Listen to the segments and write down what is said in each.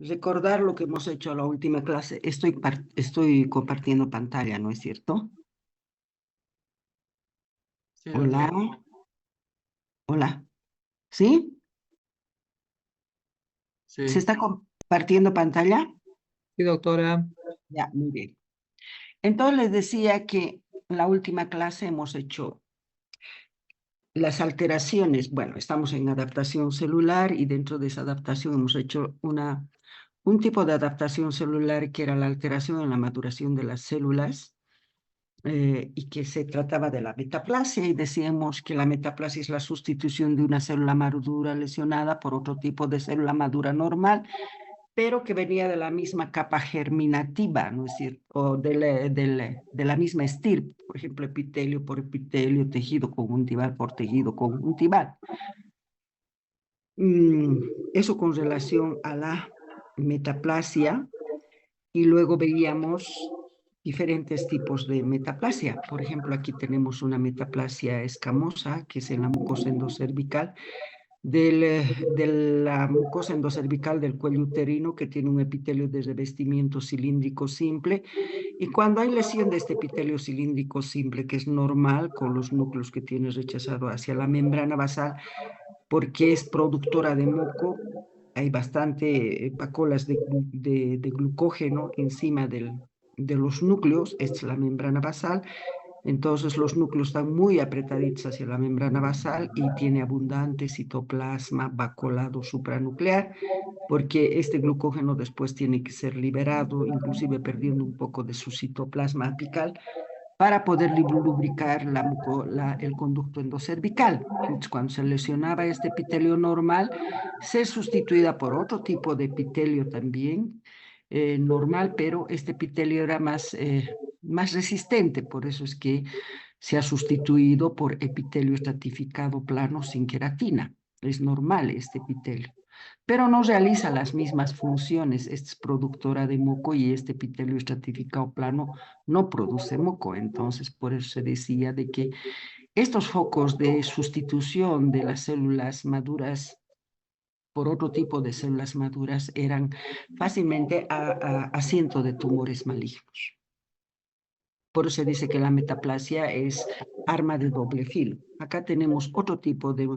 recordar lo que hemos hecho en la última clase. Estoy compartiendo pantalla, ¿no es cierto? Sí, Hola, doctora. hola. ¿Sí? ¿Se Sí, está compartiendo pantalla? sí, doctora. Ya, muy bien. Entonces les decía que en la última clase hemos hecho las alteraciones. Bueno, estamos en adaptación celular y dentro de esa adaptación hemos hecho un tipo de adaptación celular que era la alteración en la maduración de las células. Y que se trataba de la metaplasia, y decíamos que la metaplasia es la sustitución de una célula madura lesionada por otro tipo de célula madura normal, pero que venía de la misma capa germinativa, ¿no es cierto? O de la misma estirpe, por ejemplo, epitelio por epitelio, tejido conjuntival por tejido conjuntival. Eso con relación a la metaplasia. Y luego veíamos diferentes tipos de metaplasia. Por ejemplo, aquí tenemos una metaplasia escamosa, que es en la mucosa endocervical, de la mucosa endocervical del cuello uterino, que tiene un epitelio de revestimiento cilíndrico simple. Y cuando hay lesión de este epitelio cilíndrico simple, que es normal con los núcleos que tiene rechazado hacia la membrana basal, porque es productora de moco, hay bastante pacolas de glucógeno encima de los núcleos, esta es la membrana basal, entonces los núcleos están muy apretaditos hacia la membrana basal y tiene abundante citoplasma vacuolado supranuclear, porque este glucógeno después tiene que ser liberado, inclusive perdiendo un poco de su citoplasma apical, para poder lubricar el conducto endocervical. Entonces, cuando se lesionaba este epitelio normal, se sustituía por otro tipo de epitelio también normal, pero este epitelio era más resistente, por eso es que se ha sustituido por epitelio estratificado plano sin queratina. Es normal este epitelio, pero no realiza las mismas funciones. Esta es productora de moco y este epitelio estratificado plano no produce moco. Entonces, por eso se decía de que estos focos de sustitución de las células maduras por otro tipo de células maduras eran fácilmente asiento de tumores malignos. Por eso se dice que la metaplasia es arma de doble filo. Acá tenemos otro tipo de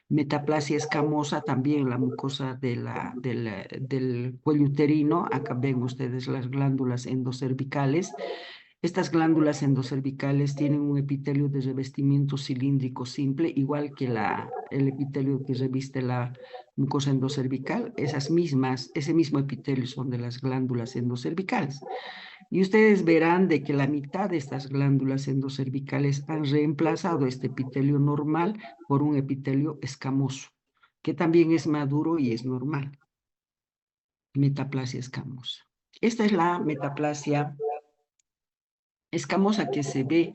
metaplasia escamosa, también la mucosa del cuello uterino. Acá ven ustedes las glándulas endocervicales. Estas glándulas endocervicales tienen un epitelio de revestimiento cilíndrico simple, igual que el epitelio que reviste la mucosa endocervical. Ese mismo epitelio son de las glándulas endocervicales. Y ustedes verán de que la mitad de estas glándulas endocervicales han reemplazado este epitelio normal por un epitelio escamoso, que también es maduro y es normal. Metaplasia escamosa. Esta es la metaplasia escamosa que se ve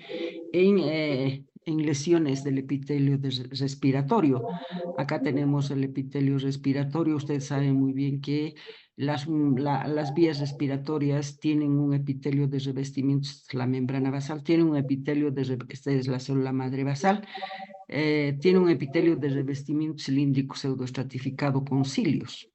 en lesiones del epitelio respiratorio. Acá tenemos el epitelio respiratorio. Ustedes saben muy bien que las vías respiratorias tienen un epitelio de revestimiento, la membrana basal tiene un epitelio esta es la célula madre basal, tiene un epitelio de revestimiento cilíndrico pseudoestratificado con cilios.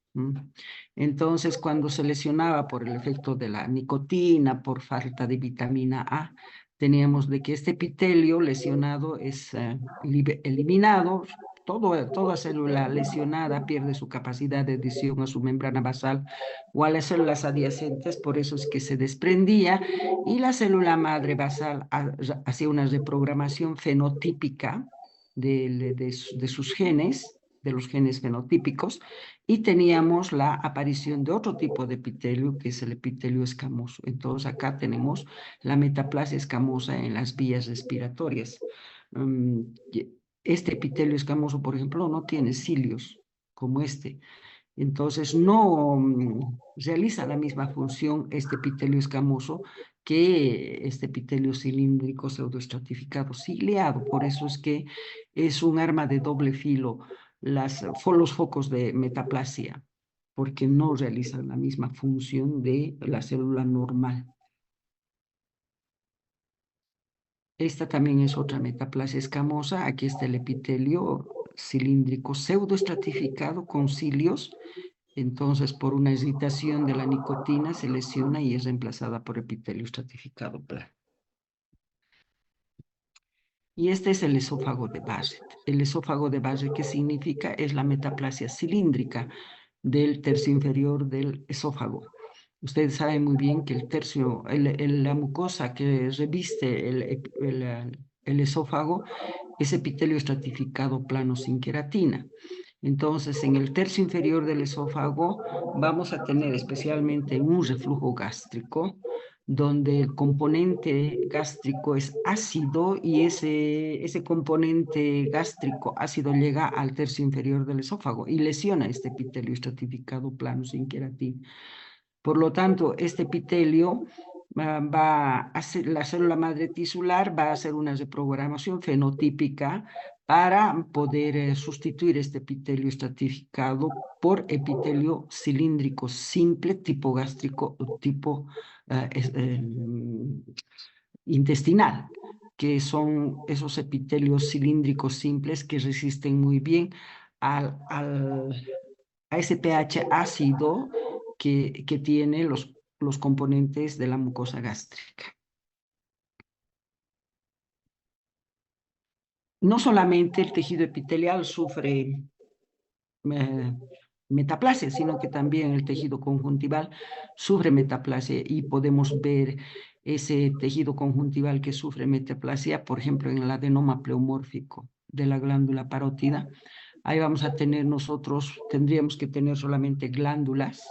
Entonces, cuando se lesionaba por el efecto de la nicotina, por falta de vitamina A, teníamos de que este epitelio lesionado es eliminado. Toda célula lesionada pierde su capacidad de adhesión a su membrana basal o a las células adyacentes, por eso es que se desprendía y la célula madre basal hacía una reprogramación fenotípica de sus genes, de los genes fenotípicos, y teníamos la aparición de otro tipo de epitelio, que es el epitelio escamoso. Entonces acá tenemos la metaplasia escamosa en las vías respiratorias. Este epitelio escamoso, por ejemplo, no tiene cilios como este. Entonces no realiza la misma función este epitelio escamoso que este epitelio cilíndrico pseudoestratificado ciliado. Por eso es que es un arma de doble filo los focos de metaplasia, porque no realizan la misma función de la célula normal. Esta también es otra metaplasia escamosa. Aquí está el epitelio cilíndrico pseudoestratificado con cilios Entonces, por una irritación de la nicotina se lesiona y es reemplazada por epitelio estratificado plano. Y este es el esófago de Barrett. El esófago de Barrett, ¿qué significa? Es la metaplasia cilíndrica del tercio inferior del esófago. Ustedes saben muy bien que la mucosa que reviste el esófago es epitelio estratificado plano sin queratina. Entonces, en el tercio inferior del esófago vamos a tener especialmente un reflujo gástrico, donde el componente gástrico es ácido y ese componente gástrico ácido llega al tercio inferior del esófago y lesiona este epitelio estratificado plano sin queratina. Por lo tanto, este epitelio la célula madre tisular va a hacer una reprogramación fenotípica para poder sustituir este epitelio estratificado por epitelio cilíndrico simple, tipo gástrico o tipo intestinal, que son esos epitelios cilíndricos simples que resisten muy bien a ese pH ácido que tiene los componentes de la mucosa gástrica. No solamente el tejido epitelial sufre metaplasia, sino que también el tejido conjuntival sufre metaplasia y podemos ver ese tejido conjuntival que sufre metaplasia, por ejemplo, en el adenoma pleomórfico de la glándula parótida. Ahí vamos a tener tendríamos que tener solamente glándulas,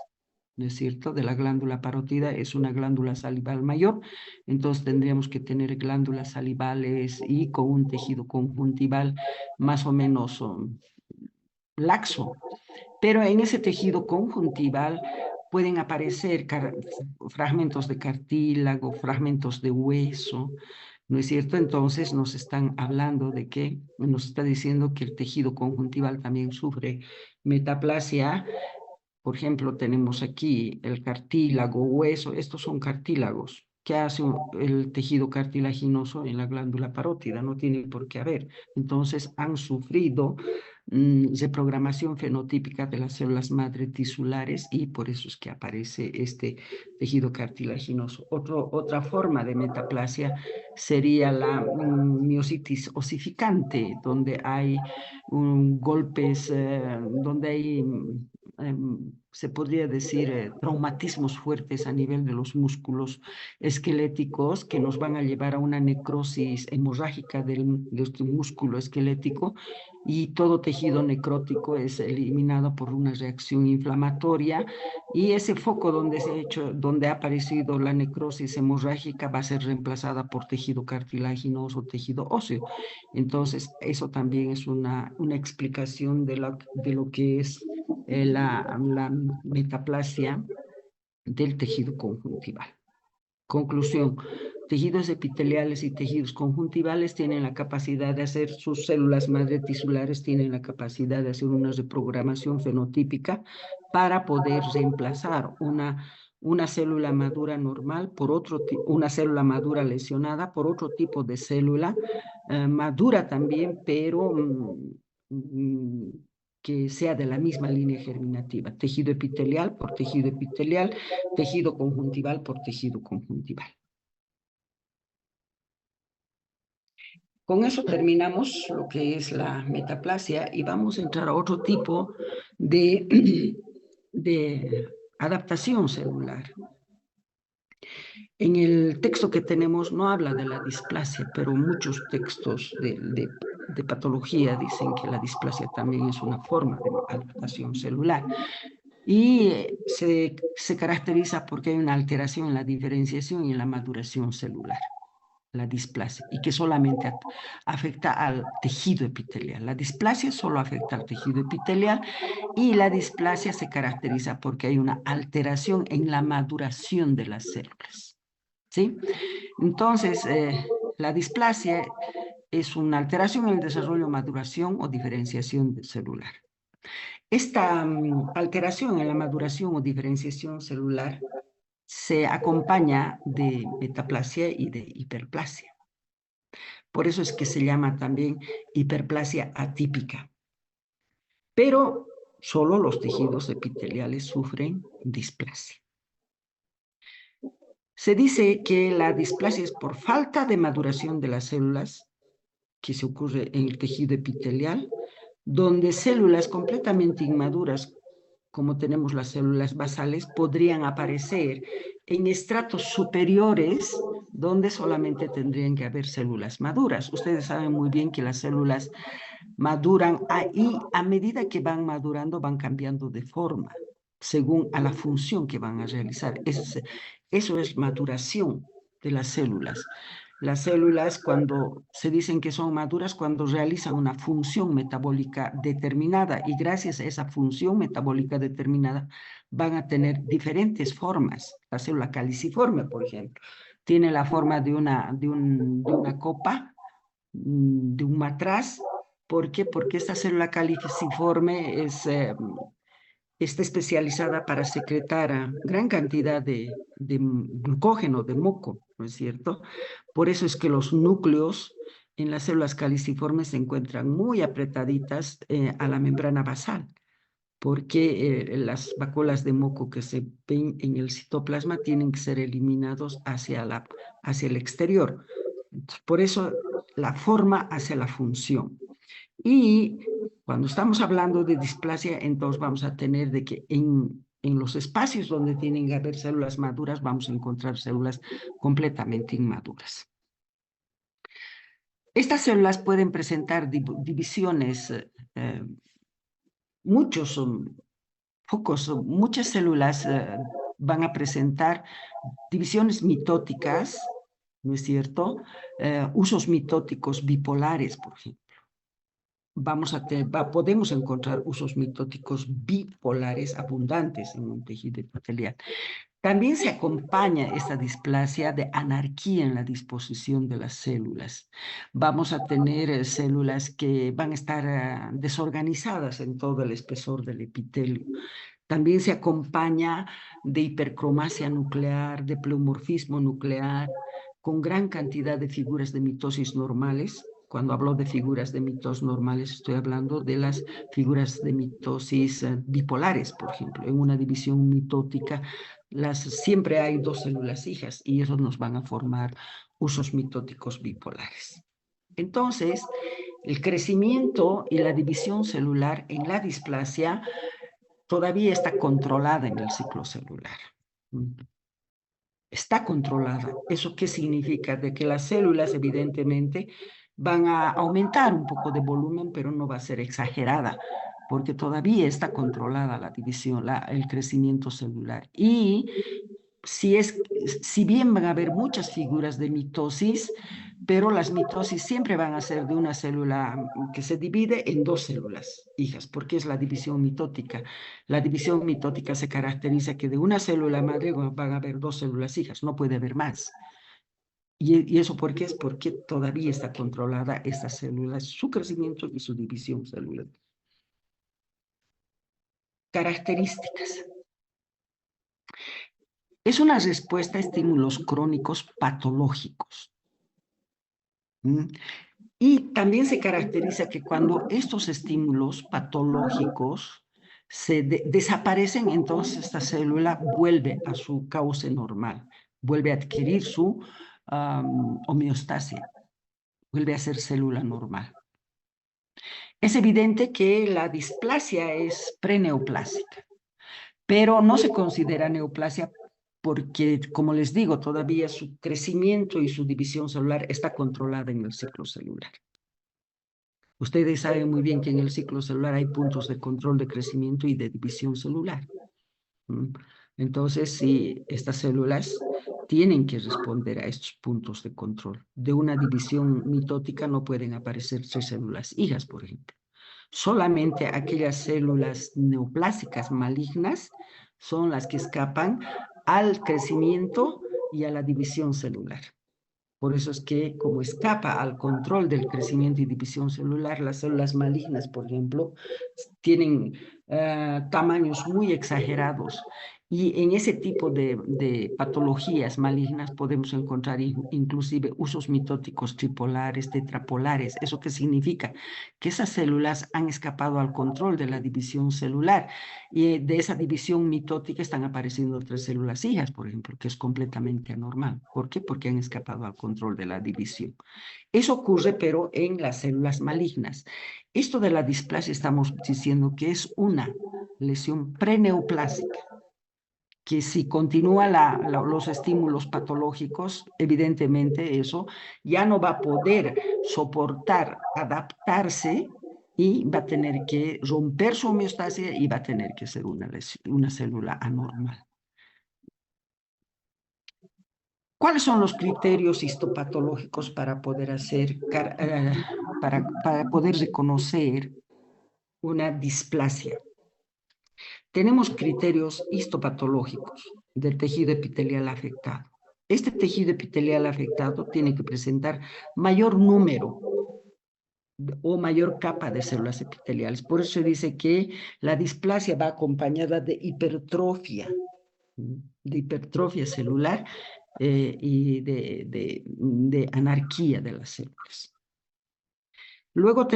¿no es cierto? De la glándula parótida es una glándula salival mayor, entonces tendríamos que tener glándulas salivales y con un tejido conjuntival más o menos laxo. Pero en ese tejido conjuntival pueden aparecer fragmentos de cartílago, fragmentos de hueso, ¿no es cierto? Entonces nos están hablando nos está diciendo que el tejido conjuntival también sufre metaplasia. Por ejemplo, tenemos aquí el cartílago, hueso, estos son cartílagos. ¿Qué hace el tejido cartilaginoso en la glándula parótida? No tiene por qué haber. Entonces han sufrido reprogramación fenotípica de las células madre tisulares y por eso es que aparece este tejido cartilaginoso. Otra forma de metaplasia sería la miositis osificante, donde hay golpes, donde hay se podría decir, traumatismos fuertes a nivel de los músculos esqueléticos que nos van a llevar a una necrosis hemorrágica de este músculo esquelético y todo tejido necrótico es eliminado por una reacción inflamatoria y ese foco donde ha aparecido la necrosis hemorrágica va a ser reemplazada por tejido cartilaginoso, tejido óseo. Entonces, eso también es una explicación de lo que es la metaplasia del tejido conjuntival. Conclusión, tejidos epiteliales y tejidos conjuntivales tienen la capacidad de hacer, sus células madre tisulares tienen la capacidad de hacer una reprogramación fenotípica para poder reemplazar una célula madura normal por una célula madura lesionada por otro tipo de célula madura también, pero que sea de la misma línea germinativa, tejido epitelial por tejido epitelial, tejido conjuntival por tejido conjuntival. Con eso terminamos lo que es la metaplasia y vamos a entrar a otro tipo de adaptación celular. En el texto que tenemos no habla de la displasia, pero muchos textos de patología dicen que la displasia también es una forma de adaptación celular. Y se caracteriza porque hay una alteración en la diferenciación y en la maduración celular, la displasia, y que solamente afecta al tejido epitelial. La displasia solo afecta al tejido epitelial y la displasia se caracteriza porque hay una alteración en la maduración de las células. ¿Sí? Entonces, la displasia es una alteración en el desarrollo, maduración o diferenciación celular. Esta alteración en la maduración o diferenciación celular se acompaña de metaplasia y de hiperplasia. Por eso es que se llama también hiperplasia atípica. Pero Solo los tejidos epiteliales sufren displasia. Se dice que la displasia es por falta de maduración de las células, que se ocurre en el tejido epitelial, donde células completamente inmaduras, como tenemos las células basales, podrían aparecer en estratos superiores, donde solamente tendrían que haber células maduras. Ustedes saben muy bien que las células maduran y a medida que van madurando van cambiando de forma, según a la función que van a realizar. Eso es maduración de las células. Las células, cuando se dicen que son maduras, cuando realizan una función metabólica determinada, y gracias a esa función metabólica determinada van a tener diferentes formas. La célula caliciforme, por ejemplo, tiene la forma de una copa, de un matraz. ¿Por qué? Porque esta célula caliciforme está especializada para secretar gran cantidad de glucógeno, de moco, ¿no es cierto? Por eso es que los núcleos en las células caliciformes se encuentran muy apretaditas a la membrana basal, porque las vacuolas de moco que se ven en el citoplasma tienen que ser eliminados hacia el exterior. Entonces, por eso la forma hacia la función. Y cuando estamos hablando de displasia, entonces vamos a tener de que en los espacios donde tienen que haber células maduras, vamos a encontrar células completamente inmaduras. Estas células pueden presentar divisiones, muchas células van a presentar divisiones mitóticas, ¿no es cierto? Usos mitóticos bipolares, por ejemplo. Podemos encontrar usos mitóticos bipolares abundantes en un tejido epitelial. También se acompaña esta displasia de anarquía en la disposición de las células. Vamos a tener células que van a estar desorganizadas en todo el espesor del epitelio. También se acompaña de hipercromasia nuclear, de pleomorfismo nuclear, con gran cantidad de figuras de mitosis normales. Cuando hablo de figuras de mitosis normales, estoy hablando de las figuras de mitosis bipolares, por ejemplo. En una división mitótica, siempre hay dos células hijas y esos nos van a formar usos mitóticos bipolares. Entonces, el crecimiento y la división celular en la displasia todavía está controlada en el ciclo celular. Está controlada. ¿Eso qué significa? De que las células evidentemente van a aumentar un poco de volumen, pero no va a ser exagerada, porque todavía está controlada la división, el crecimiento celular. Y si bien van a haber muchas figuras de mitosis, pero las mitosis siempre van a ser de una célula que se divide en dos células hijas, porque es la división mitótica. La división mitótica se caracteriza que de una célula madre van a haber dos células hijas, no puede haber más. ¿Y eso por qué? Es porque todavía está controlada esta célula, su crecimiento y su división celular. Características. Es una respuesta a estímulos crónicos patológicos. Y también se caracteriza que cuando estos estímulos patológicos desaparecen, entonces esta célula vuelve a su cauce normal, vuelve a adquirir su homeostasia, vuelve a ser célula normal. Es evidente que la displasia es preneoplásica, pero no se considera neoplasia porque, como les digo, todavía su crecimiento y su división celular está controlada en el ciclo celular. Ustedes saben muy bien que en el ciclo celular hay puntos de control de crecimiento y de división celular. Entonces, sí, estas células tienen que responder a estos puntos de control. De una división mitótica no pueden aparecer tres células hijas, por ejemplo. Solamente aquellas células neoplásicas malignas son las que escapan al crecimiento y a la división celular. Por eso es que, como escapa al control del crecimiento y división celular, las células malignas, por ejemplo, tienen tamaños muy exagerados Y en ese tipo de patologías malignas podemos encontrar inclusive usos mitóticos tripolares, tetrapolares. ¿Eso qué significa? Que esas células han escapado al control de la división celular y de esa división mitótica están apareciendo otras células hijas, por ejemplo, que es completamente anormal. ¿Por qué? Porque han escapado al control de la división. Eso ocurre, pero en las células malignas. Esto de la displasia estamos diciendo que es una lesión preneoplásica que si continúan los estímulos patológicos, evidentemente eso ya no va a poder soportar, adaptarse y va a tener que romper su homeostasia y va a tener que ser una célula anormal. ¿Cuáles son los criterios histopatológicos para poder para poder reconocer una displasia? Tenemos criterios histopatológicos del tejido epitelial afectado. Este tejido epitelial afectado tiene que presentar mayor número o mayor capa de células epiteliales. Por eso se dice que la displasia va acompañada de hipertrofia celular y de anarquía de las células. Luego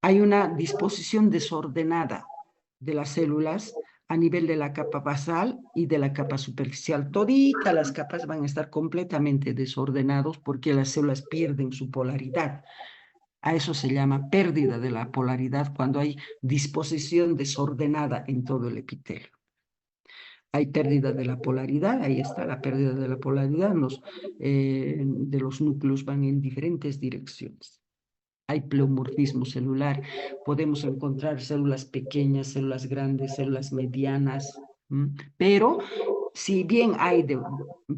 hay una disposición desordenada de las células a nivel de la capa basal y de la capa superficial. Toditas las capas van a estar completamente desordenados porque las células pierden su polaridad. A eso se llama pérdida de la polaridad cuando hay disposición desordenada en todo el epitelio. Hay pérdida de la polaridad, ahí está la pérdida de la polaridad, de los núcleos van en diferentes direcciones. Hay pleomorfismo celular, podemos encontrar células pequeñas, células grandes, células medianas, pero si bien hay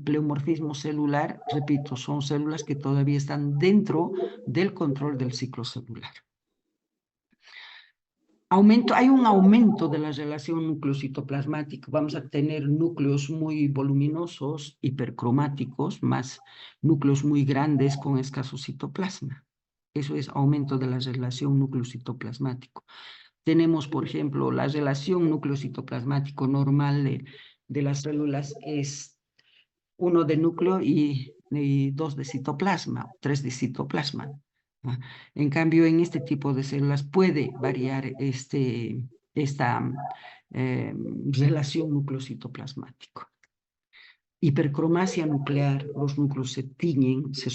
pleomorfismo celular, repito, son células que todavía están dentro del control del ciclo celular. Hay un aumento de la relación núcleo-citoplasmático. Vamos a tener núcleos muy voluminosos, hipercromáticos, más núcleos muy grandes con escaso citoplasma. Eso es aumento de la relación núcleo-citoplasmático. Tenemos, por ejemplo, la relación núcleo-citoplasmático normal de las células es 1 de núcleo y 2 de citoplasma, 3 de citoplasma. En cambio, en este tipo de células puede variar esta relación núcleo-citoplasmático. Hipercromasia nuclear, los núcleos se tiñen, se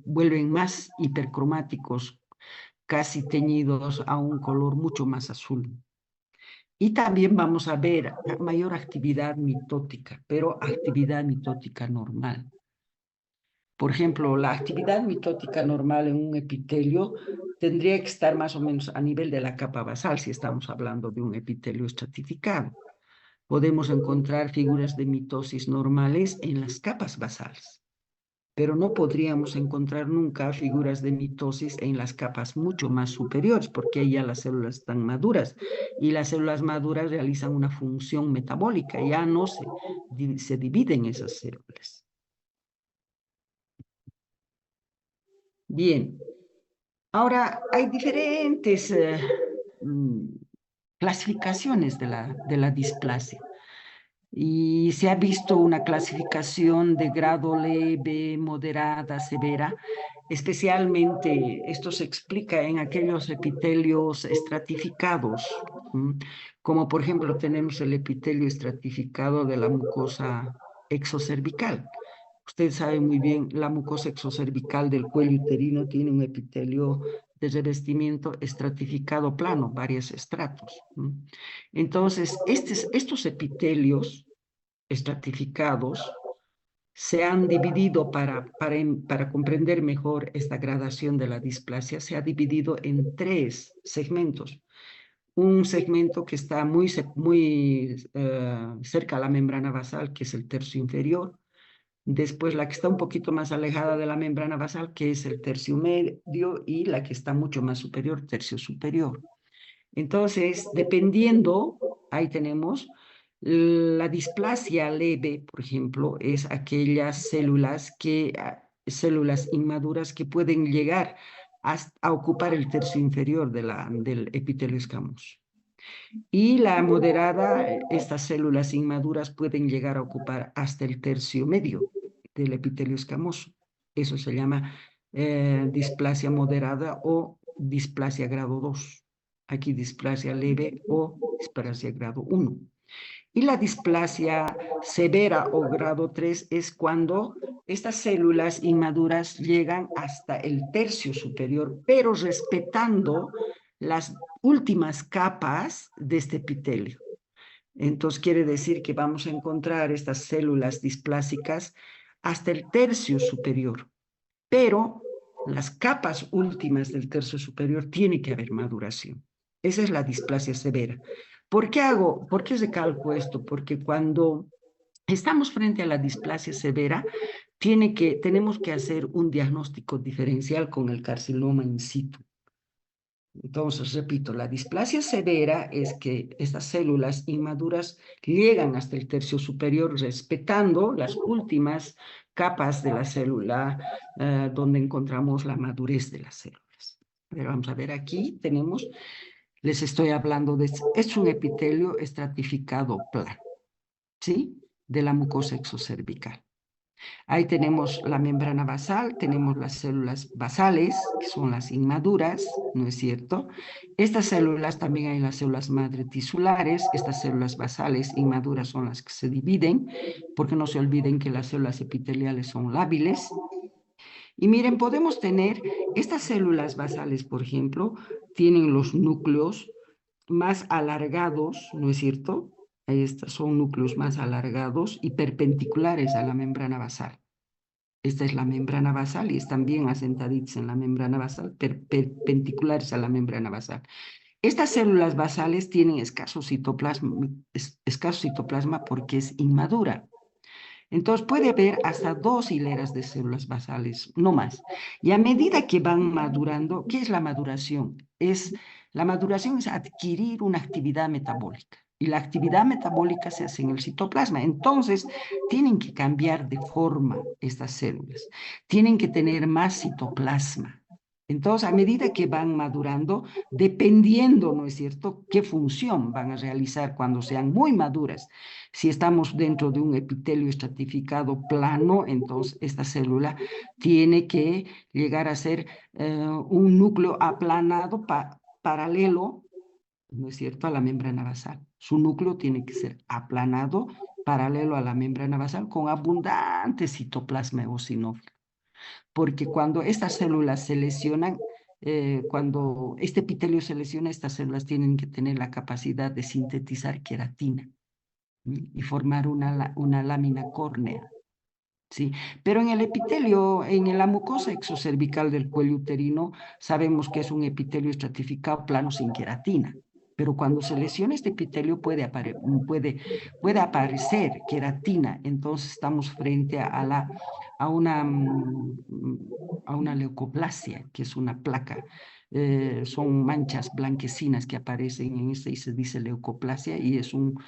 vuelven más hipercromáticos, casi teñidos a un color mucho más azul. Y también vamos a ver mayor actividad mitótica, pero actividad mitótica normal. Por ejemplo, la actividad mitótica normal en un epitelio tendría que estar más o menos a nivel de la capa basal, si estamos hablando de un epitelio estratificado. Podemos encontrar figuras de mitosis normales en las capas basales, pero no podríamos encontrar nunca figuras de mitosis en las capas mucho más superiores, porque ahí ya las células están maduras, y las células maduras realizan una función metabólica, ya no se dividen esas células. Bien, ahora hay diferentes clasificaciones de la displasia. Y se ha visto una clasificación de grado leve, moderada, severa. Especialmente esto se explica en aquellos epitelios estratificados, como por ejemplo tenemos el epitelio estratificado de la mucosa exocervical. Usted sabe muy bien, la mucosa exocervical del cuello uterino tiene un epitelio de revestimiento estratificado plano, varios estratos. Entonces, estos epitelios estratificados se han dividido para comprender mejor esta gradación de la displasia, se ha dividido en 3 segmentos. Un segmento que está muy cerca a la membrana basal, que es el tercio inferior. Después la que está un poquito más alejada de la membrana basal, que es el tercio medio, y la que está mucho más superior, tercio superior. Entonces, dependiendo, ahí tenemos, la displasia leve, por ejemplo, es aquellas células inmaduras que pueden llegar a ocupar el tercio inferior del epitelio escamoso. Y la moderada, estas células inmaduras pueden llegar a ocupar hasta el tercio medio del epitelio escamoso. Eso se llama displasia moderada o displasia grado 2. Aquí displasia leve o displasia grado 1. Y la displasia severa o grado 3 es cuando estas células inmaduras llegan hasta el tercio superior, pero respetando las últimas capas de este epitelio. Entonces quiere decir que vamos a encontrar estas células displásicas hasta el tercio superior, pero las capas últimas del tercio superior tiene que haber maduración. Esa es la displasia severa. ¿Por qué recalco esto? Porque cuando estamos frente a la displasia severa, tenemos que hacer un diagnóstico diferencial con el carcinoma in situ. Entonces, repito, la displasia severa es que estas células inmaduras llegan hasta el tercio superior respetando las últimas capas de la célula donde encontramos la madurez de las células. Pero vamos a ver, aquí les estoy hablando es un epitelio estratificado plano, ¿sí? De la mucosa exocervical. Ahí tenemos la membrana basal, tenemos las células basales, que son las inmaduras, ¿no es cierto? Estas células, también hay las células madre tisulares, estas células basales inmaduras son las que se dividen, porque no se olviden que las células epiteliales son lábiles. Y miren, podemos tener estas células basales, por ejemplo, tienen los núcleos más alargados, ¿no es cierto? Estos son núcleos más alargados y perpendiculares a la membrana basal. Esta es la membrana basal y están bien asentaditas en la membrana basal, perpendiculares a la membrana basal. Estas células basales tienen escaso citoplasma porque es inmadura. Entonces puede haber hasta 2 hileras de células basales, no más. Y a medida que van madurando, ¿qué es la maduración? La maduración es adquirir una actividad metabólica. Y la actividad metabólica se hace en el citoplasma. Entonces, tienen que cambiar de forma estas células. Tienen que tener más citoplasma. Entonces, a medida que van madurando, dependiendo, ¿no es cierto?, qué función van a realizar cuando sean muy maduras. Si estamos dentro de un epitelio estratificado plano, entonces esta célula tiene que llegar a ser un núcleo aplanado paralelo, ¿no es cierto?, a la membrana basal. Su núcleo tiene que ser aplanado paralelo a la membrana basal con abundante citoplasma eosinófilo. Porque cuando estas células se lesionan, cuando este epitelio se lesiona, estas células tienen que tener la capacidad de sintetizar queratina y formar una lámina córnea, ¿sí? Pero en el epitelio, en la mucosa exocervical del cuello uterino, sabemos que es un epitelio estratificado plano sin queratina. Pero cuando se lesiona este epitelio puede aparecer queratina. Entonces estamos frente a una leucoplasia, que es una placa. Son manchas blanquecinas que aparecen en este y se dice leucoplasia y es un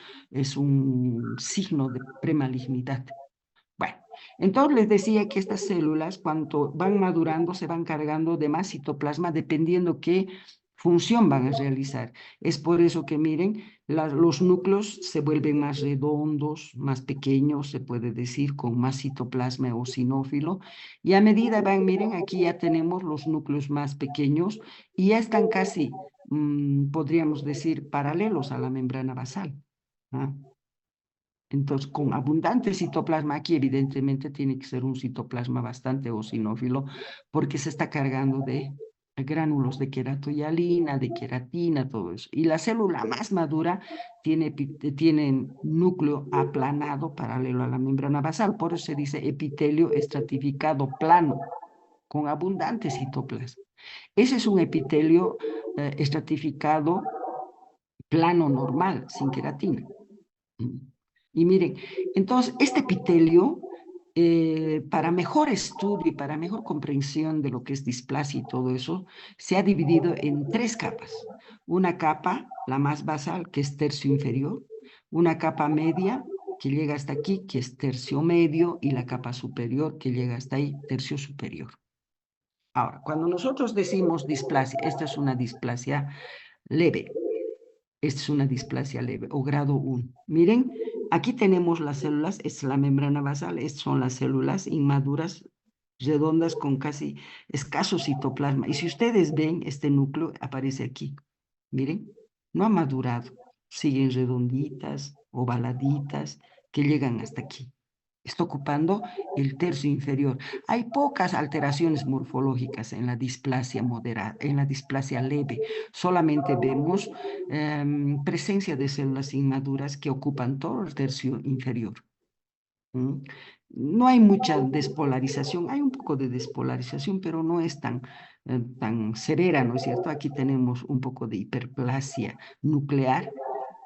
signo de premalignidad. Bueno, entonces les decía que estas células, cuando van madurando, se van cargando de más citoplasma dependiendo qué función van a realizar. Es por eso que miren, los núcleos se vuelven más redondos, más pequeños, se puede decir, con más citoplasma eosinófilo. Y a medida van, miren, aquí ya tenemos los núcleos más pequeños y ya están casi, podríamos decir, paralelos a la membrana basal, ¿ah? Entonces, con abundante citoplasma, aquí evidentemente tiene que ser un citoplasma bastante eosinófilo, porque se está cargando de gránulos de queratohialina, de queratina, todo eso. Y la célula más madura tiene núcleo aplanado paralelo a la membrana basal, por eso se dice epitelio estratificado plano, con abundante citoplasma. Ese es un epitelio estratificado plano normal, sin queratina. Y miren, entonces, este epitelio, para mejor estudio y para mejor comprensión de lo que es displasia y todo eso, se ha dividido en 3 capas. Una capa, la más basal, que es tercio inferior, una capa media, que llega hasta aquí, que es tercio medio, y la capa superior, que llega hasta ahí, tercio superior. Ahora, cuando nosotros decimos displasia, esta es una displasia leve. Esta es una displasia leve o grado 1. Miren, aquí tenemos las células, esta es la membrana basal, estas son las células inmaduras, redondas con casi escaso citoplasma. Y si ustedes ven, este núcleo aparece aquí. Miren, no ha madurado, siguen redonditas, ovaladitas, que llegan hasta aquí. Está ocupando el tercio inferior. Hay pocas alteraciones morfológicas en la displasia moderada, en la displasia leve. Solamente vemos presencia de células inmaduras que ocupan todo el tercio inferior. ¿Mm? No hay mucha despolarización, hay un poco de despolarización, pero no es tan severa, ¿no es cierto? Aquí tenemos un poco de hiperplasia nuclear,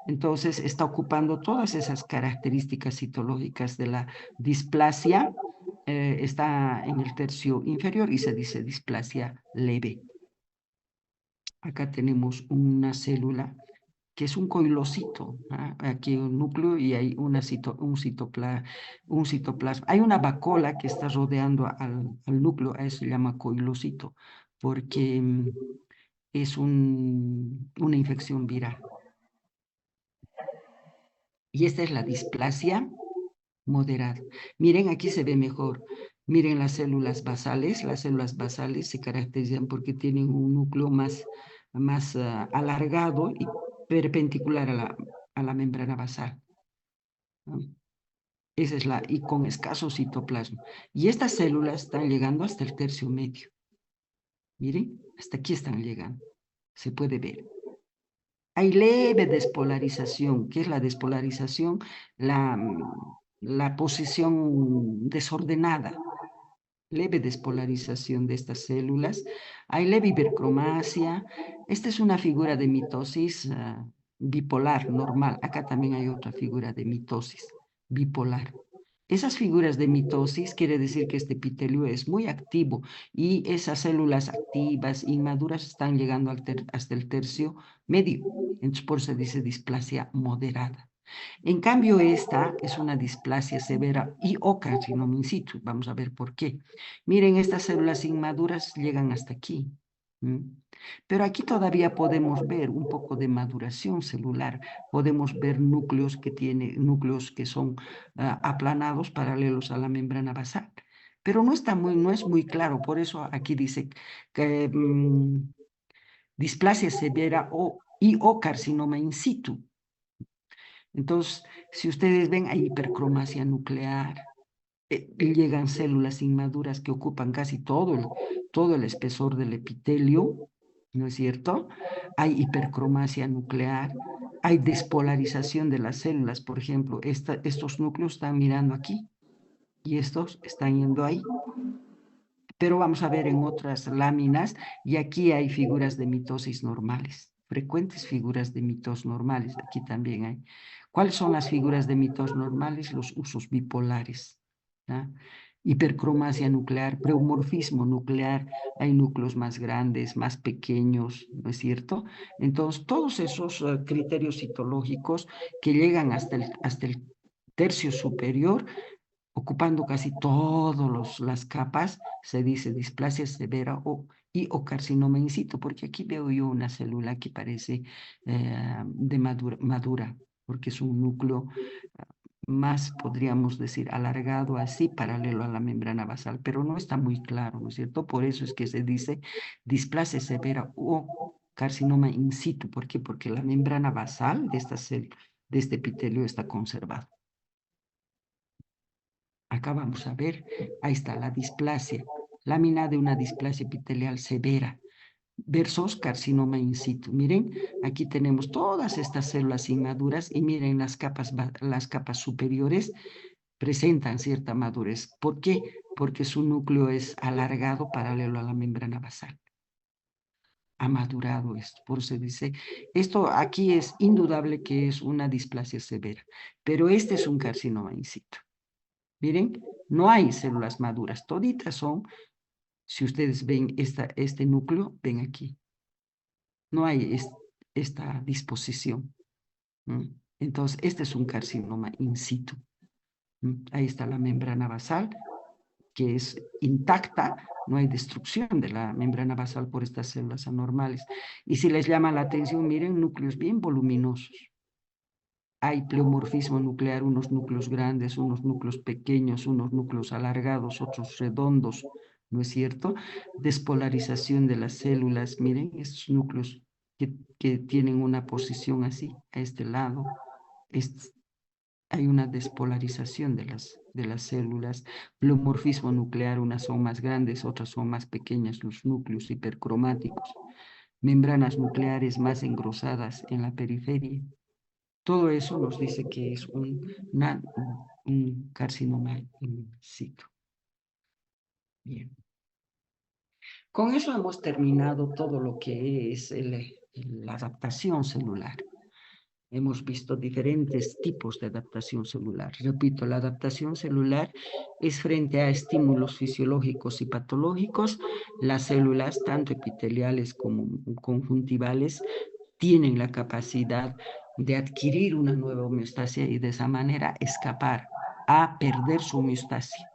entonces está ocupando todas esas características citológicas de la displasia, está en el tercio inferior y se dice displasia leve. Acá tenemos una célula que es un coilocito, ¿ah? Aquí hay un núcleo y hay un citoplasma. Hay una vacola que está rodeando al núcleo, a eso se llama coilocito, porque es una infección viral. Y esta es la displasia moderada. Miren, aquí se ve mejor. Miren las células basales. Las células basales se caracterizan porque tienen un núcleo más alargado y perpendicular a la membrana basal, ¿no? Esa es y con escaso citoplasma. Y estas células están llegando hasta el tercio medio. Miren, hasta aquí están llegando. Se puede ver. Hay leve despolarización. ¿Qué es la despolarización? La posición desordenada, leve despolarización de estas células. Hay leve hipercromasia. Esta es una figura de mitosis bipolar normal. Acá también hay otra figura de mitosis bipolar. Esas figuras de mitosis quiere decir que este epitelio es muy activo y esas células activas, inmaduras, están llegando hasta el tercio medio. Entonces, por eso se dice displasia moderada. En cambio, esta es una displasia severa y o carcinoma in situ. Vamos a ver por qué. Miren, estas células inmaduras llegan hasta aquí. Pero aquí todavía podemos ver un poco de maduración celular. Podemos ver núcleos que son aplanados paralelos a la membrana basal. Pero no es muy claro. Por eso aquí dice que displasia severa y o carcinoma in situ. Entonces, si ustedes ven, hay hipercromasia nuclear, llegan células inmaduras que ocupan casi todo el espesor del epitelio, ¿no es cierto? Hay hipercromasia nuclear, hay despolarización de las células, por ejemplo, estos núcleos están mirando aquí y estos están yendo ahí. Pero vamos a ver en otras láminas, y aquí hay figuras de mitosis normales, frecuentes figuras de mitosis normales, aquí también hay. ¿Cuáles son las figuras de mitosis normales? Los usos bipolares, ¿no? Hipercromasia nuclear, preumorfismo nuclear, hay núcleos más grandes, más pequeños, ¿no es cierto? Entonces, todos esos criterios citológicos que llegan hasta el tercio superior, ocupando casi todas las capas, se dice displasia severa o carcinoma in situ, porque aquí veo yo una célula que parece de madura, porque es un núcleo más, podríamos decir, alargado así, paralelo a la membrana basal, pero no está muy claro, ¿no es cierto? Por eso es que se dice displasia severa o carcinoma in situ. ¿Por qué? Porque la membrana basal de este epitelio está conservada. Acá vamos a ver, ahí está la displasia, lámina de una displasia epitelial severa versus carcinoma in situ. Miren, aquí tenemos todas estas células inmaduras y miren las capas superiores presentan cierta madurez. ¿Por qué? Porque su núcleo es alargado paralelo a la membrana basal. Ha madurado esto, por eso se dice, esto aquí es indudable que es una displasia severa, pero este es un carcinoma in situ. Miren, no hay células maduras, toditas son, si ustedes ven este núcleo, ven aquí. No hay esta disposición. Entonces, este es un carcinoma in situ. Ahí está la membrana basal que es intacta, no hay destrucción de la membrana basal por estas células anormales. Y si les llama la atención, miren, núcleos bien voluminosos. Hay pleomorfismo nuclear, unos núcleos grandes, unos núcleos pequeños, unos núcleos alargados, otros redondos, ¿no es cierto? Despolarización de las células, miren, estos núcleos que tienen una posición así, a este lado, hay una despolarización de las células, pleomorfismo nuclear, unas son más grandes, otras son más pequeñas, los núcleos hipercromáticos, membranas nucleares más engrosadas en la periferia. Todo eso nos dice que es un carcinoma in situ. Bien. Con eso hemos terminado todo lo que es la adaptación celular. Hemos visto diferentes tipos de adaptación celular. Repito, la adaptación celular es frente a estímulos fisiológicos y patológicos. Las células, tanto epiteliales como conjuntivales, tienen la capacidad de adquirir una nueva homeostasia y de esa manera escapar a perder su homeostasia.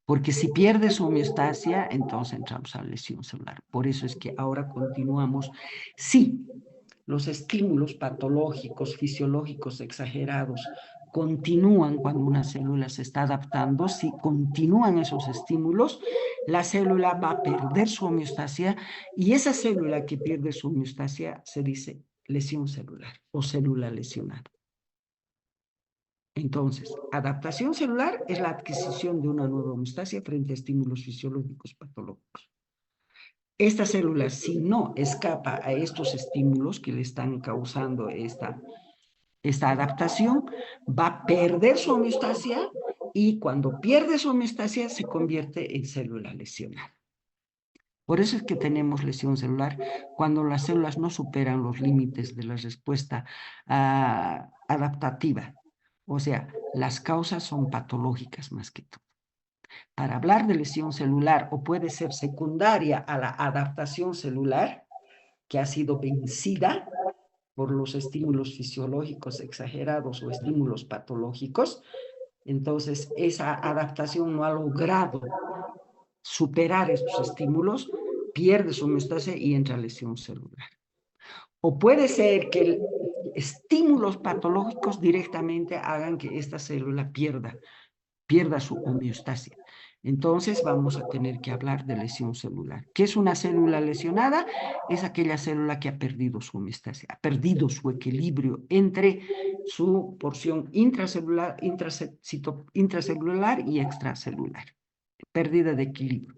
Porque si pierde su homeostasia, entonces entramos a la lesión celular. Por eso es que ahora continuamos. Sí, los estímulos patológicos, fisiológicos exagerados continúan cuando una célula se está adaptando. Si continúan esos estímulos, la célula va a perder su homeostasia y esa célula que pierde su homeostasia se dice lesión celular o célula lesionada. Entonces, adaptación celular es la adquisición de una nueva homeostasia frente a estímulos fisiológicos patológicos. Esta célula, si no escapa a estos estímulos que le están causando esta adaptación, va a perder su homeostasia y cuando pierde su homeostasia se convierte en célula lesionada. Por eso es que tenemos lesión celular cuando las células no superan los límites de la respuesta adaptativa. O sea, las causas son patológicas más que todo. Para hablar de lesión celular, o puede ser secundaria a la adaptación celular, que ha sido vencida por los estímulos fisiológicos exagerados o estímulos patológicos, entonces esa adaptación no ha logrado superar estos estímulos, pierde su homeostasia y entra lesión celular. O puede ser que estímulos patológicos directamente hagan que esta célula pierda su homeostasia. Entonces vamos a tener que hablar de lesión celular. ¿Qué es una célula lesionada? Es aquella célula que ha perdido su homeostasia, ha perdido su equilibrio entre su porción intracelular y extracelular. Pérdida de equilibrio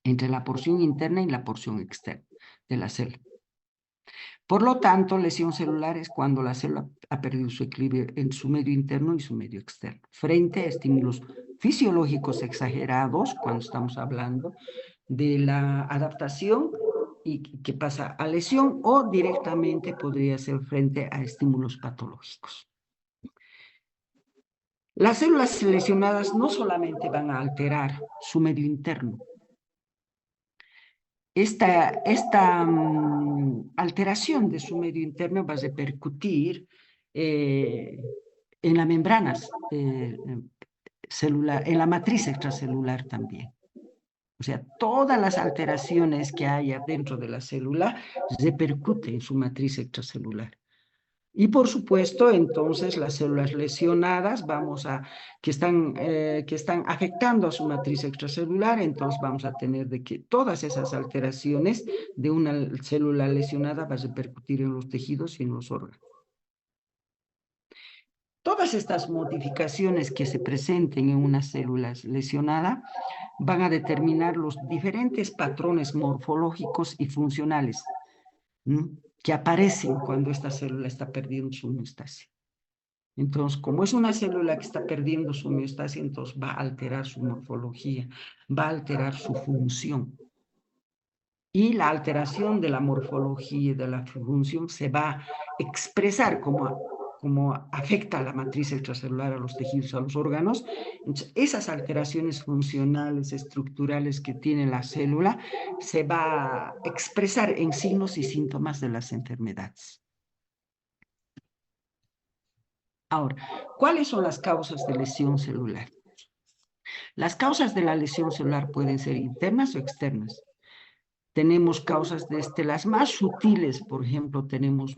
entre la porción interna y la porción externa de la célula. Por lo tanto, lesión celular es cuando la célula ha perdido su equilibrio en su medio interno y su medio externo, frente a estímulos fisiológicos exagerados, cuando estamos hablando de la adaptación y que pasa a lesión, o directamente podría ser frente a estímulos patológicos. Las células lesionadas no solamente van a alterar su medio interno. Esta alteración de su medio interno va a repercutir en las membranas celular, en la matriz extracelular también. O sea, todas las alteraciones que haya dentro de la célula repercuten en su matriz extracelular. Y por supuesto, entonces, las células lesionadas que están afectando a su matriz extracelular, entonces vamos a tener de que todas esas alteraciones de una célula lesionada van a repercutir en los tejidos y en los órganos. Todas estas modificaciones que se presenten en una célula lesionada van a determinar los diferentes patrones morfológicos y funcionales que aparecen cuando esta célula está perdiendo su homeostasia. Entonces, como es una célula que está perdiendo su homeostasia, entonces va a alterar su morfología, va a alterar su función. Y la alteración de la morfología y de la función se va a expresar como afecta a la matriz extracelular, a los tejidos, a los órganos. Entonces, esas alteraciones funcionales, estructurales que tiene la célula, se va a expresar en signos y síntomas de las enfermedades. Ahora, ¿cuáles son las causas de lesión celular? Las causas de la lesión celular pueden ser internas o externas. Tenemos causas desde las más sutiles, por ejemplo, tenemos